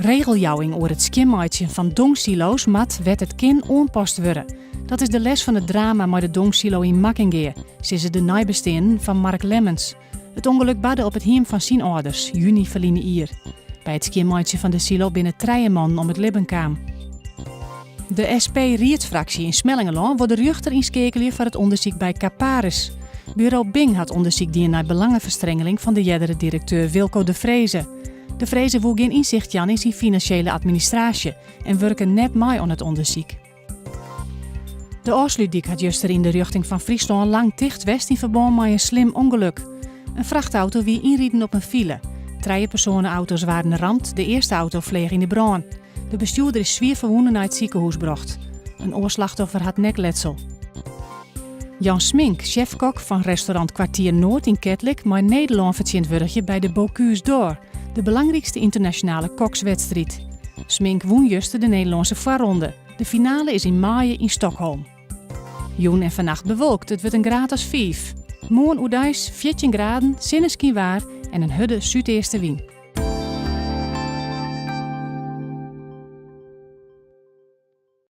Regeljouwing over het skimmeitje van dongsilo's wet het kin oanpast worden. Dat is de les van het drama met de dongsilo in Makkingeer, sinds de nijbesteden van Mark Lemmens. Het ongeluk badde op het heim van zijn ouders, juni verliezen hier. Bij het skimmeitje van de silo binnen 3 man om het leven kwam. De SP-Riedsfractie in Smellingelaan wordt de rechter inschakelen voor het onderzoek bij Caparis. Bureau Bing had onderzoek die naar belangenverstrengeling van de jeddere directeur Wilco de Vreese. De Vreese wil geen inzicht jan in zijn financiële administratie en werken net mee aan het onderzoek. De Oosluitdijk had juster in de richting van Friesland lang dicht west in verband met een slim ongeluk. Een vrachtauto wie inrieden op een file. 3 personenauto's waren ramd, de eerste auto vleeg in de brand. De bestuurder is zwaar verwonden naar het ziekenhuis gebracht. Een oorslachtoffer had nekletsel. Jan Smink, chefkok van restaurant Kwartier Noord in Ketlik, maar Nederland verzint wurgje bij de Bocuse d'Or, de belangrijkste internationale kokswedstrijd. Smink won juster de Nederlandse voorronde. De finale is in maart in Stockholm. Joen en vannacht bewolkt, het wordt een graad als 5. Morgen oedijs, 14 graden, zinneski waar en een hudde zuideerste wind.